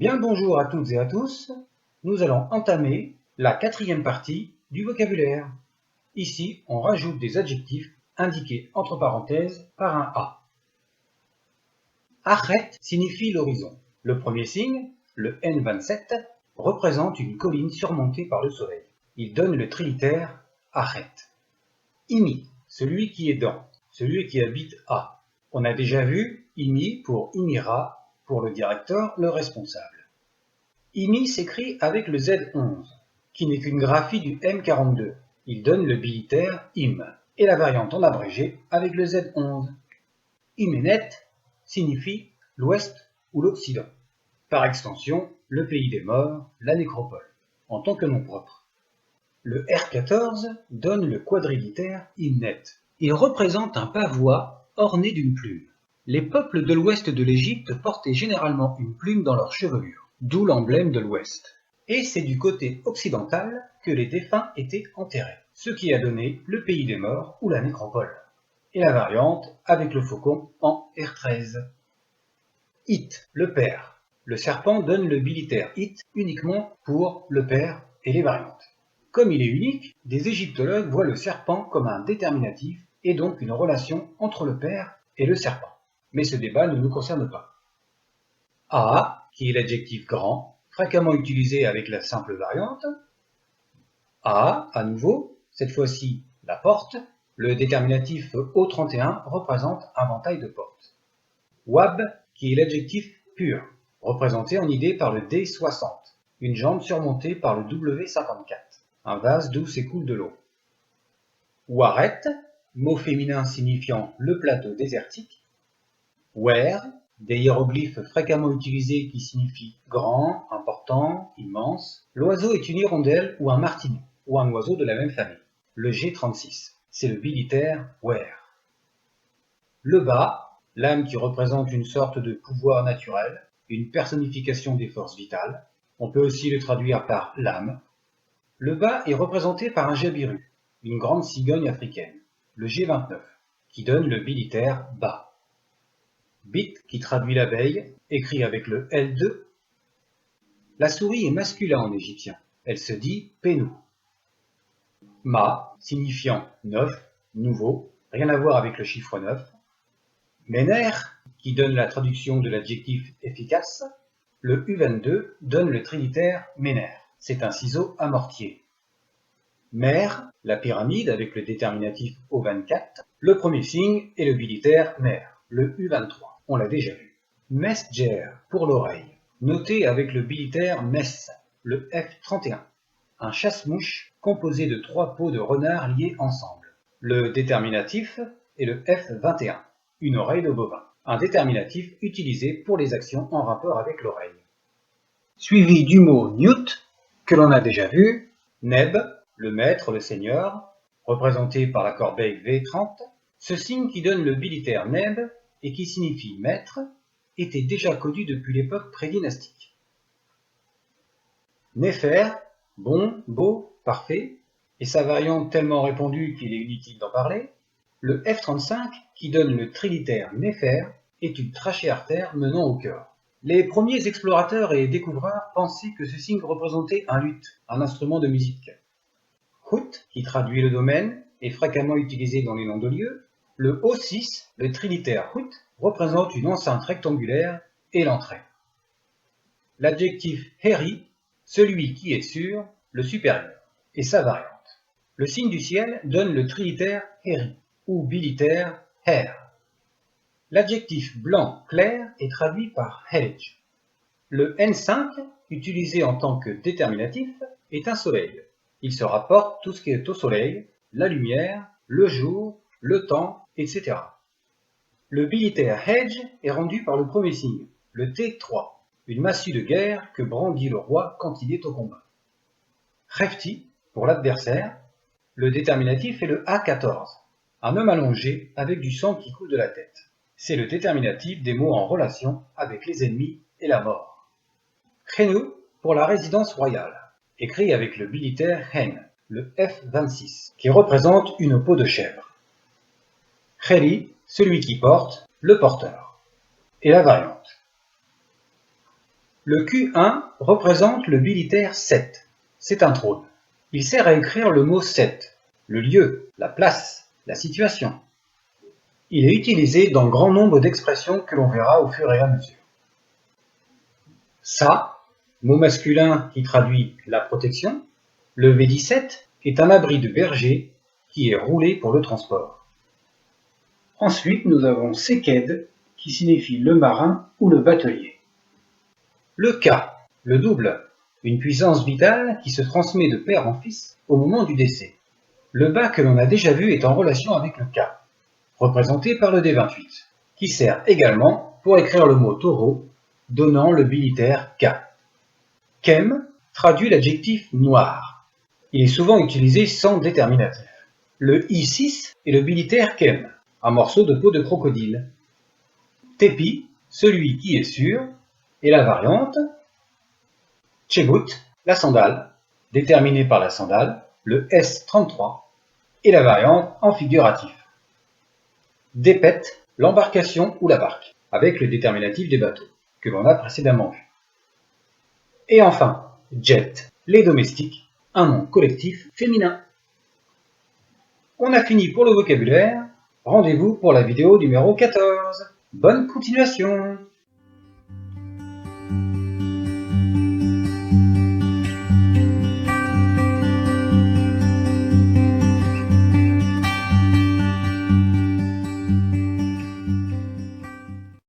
Bien le bonjour à toutes et à tous, nous allons entamer la quatrième partie du vocabulaire. Ici, on rajoute des adjectifs indiqués entre parenthèses par un A. Achet signifie l'horizon. Le premier signe, le N27, représente une colline surmontée par le soleil. Il donne le trilitère Achet. Imi, celui qui est dans, celui qui habite à. On a déjà vu Imi pour Imira, pour le directeur, le responsable. Imi s'écrit avec le Z11, qui n'est qu'une graphie du M42. Il donne le bilitaire Im, et la variante en abrégé avec le Z11. Imenet signifie l'Ouest ou l'Occident. Par extension, le pays des morts, la nécropole, en tant que nom propre. Le R14 donne le quadrilitère Imnet. Il représente un pavois orné d'une plume. Les peuples de l'ouest de l'Égypte portaient généralement une plume dans leur chevelure, d'où l'emblème de l'ouest. Et c'est du côté occidental que les défunts étaient enterrés, ce qui a donné le pays des morts ou la nécropole. Et la variante avec le faucon en R13. It, le père. Le serpent donne le bilitaire it uniquement pour le père et les variantes. Comme il est unique, des égyptologues voient le serpent comme un déterminatif et donc une relation entre le père et le serpent. Mais ce débat ne nous concerne pas. A, qui est l'adjectif grand, fréquemment utilisé avec la simple variante. A, à nouveau, cette fois-ci la porte. Le déterminatif O31 représente un ventail de portes. Wab, qui est l'adjectif pur, représenté en idée par le D60, une jambe surmontée par le W54, un vase d'où s'écoule de l'eau. Waret, mot féminin signifiant le plateau désertique. Wer, des hiéroglyphes fréquemment utilisés qui signifient grand, important, immense. L'oiseau est une hirondelle ou un martinet, ou un oiseau de la même famille. Le G36, c'est le bilitaire wer. Le bas, l'âme qui représente une sorte de pouvoir naturel, une personnification des forces vitales. On peut aussi le traduire par l'âme. Le bas est représenté par un jabiru, une grande cigogne africaine, le G29, qui donne le bilitaire bas. Bit, qui traduit l'abeille, écrit avec le L2. La souris est masculin en égyptien, elle se dit Penou. Ma, signifiant neuf, nouveau, rien à voir avec le chiffre 9. Mener, qui donne la traduction de l'adjectif efficace. Le U22 donne le trilitère Mener, c'est un ciseau à mortier. Mer, la pyramide avec le déterminatif O24. Le premier signe est le bilitaire Mer, le U23. On l'a déjà vu. Mesger, pour l'oreille, noté avec le bilitaire Mess, le F31. Un chasse-mouche composé de 3 peaux de renard liées ensemble. Le déterminatif est le F21, une oreille de bovin. Un déterminatif utilisé pour les actions en rapport avec l'oreille. Suivi du mot Newt, que l'on a déjà vu, Neb, le maître, le seigneur, représenté par la corbeille V30. Ce signe qui donne le bilitaire Neb et qui signifie maître, était déjà connu depuis l'époque prédynastique. Néfer, bon, beau, parfait, et sa variante tellement répandue qu'il est inutile d'en parler. Le F35, qui donne le trilitère Néfer, est une trachée artère menant au cœur. Les premiers explorateurs et découvreurs pensaient que ce signe représentait un luth, un instrument de musique. Hut, qui traduit le domaine, est fréquemment utilisé dans les noms de lieux. Le O6, le trilitère Hut, représente une enceinte rectangulaire et l'entrée. L'adjectif Heri, celui qui est sûr, le supérieur, et sa variante. Le signe du ciel donne le trilitère Heri, ou bilitaire Her. L'adjectif blanc clair est traduit par Helj. Le N5, utilisé en tant que déterminatif, est un soleil. Il se rapporte tout ce qui est au soleil, la lumière, le jour, le temps, etc. Le bilitaire Hedge est rendu par le premier signe, le T3, une massue de guerre que brandit le roi quand il est au combat. Hefti, pour l'adversaire, le déterminatif est le A14, un homme allongé avec du sang qui coule de la tête. C'est le déterminatif des mots en relation avec les ennemis et la mort. Chenou, pour la résidence royale, écrit avec le bilitaire Hen, le F26, qui représente une peau de chèvre. Kheli, celui qui porte, le porteur. Et la variante. Le Q1 représente le bilitaire 7. C'est un trône. Il sert à écrire le mot 7, le lieu, la place, la situation. Il est utilisé dans grand nombre d'expressions que l'on verra au fur et à mesure. Ça, mot masculin qui traduit la protection, le V17 est un abri de berger qui est roulé pour le transport. Ensuite, nous avons Seked qui signifie le marin ou le batelier. Le K, le double, une puissance vitale qui se transmet de père en fils au moment du décès. Le bas que l'on a déjà vu est en relation avec le K, représenté par le D28, qui sert également pour écrire le mot taureau, donnant le bilitaire K. Kem traduit l'adjectif noir. Il est souvent utilisé sans déterminatif. Le I6 est le bilitaire kem, un morceau de peau de crocodile. Tepi, celui qui est sûr, et la variante Tchegout, la sandale, déterminée par la sandale, le S33, et la variante en figuratif. Dépet, l'embarcation ou la barque, avec le déterminatif des bateaux, que l'on a précédemment vu. Et enfin, jet, les domestiques, un nom collectif féminin. On a fini pour le vocabulaire. Rendez-vous pour la vidéo numéro 14. Bonne continuation!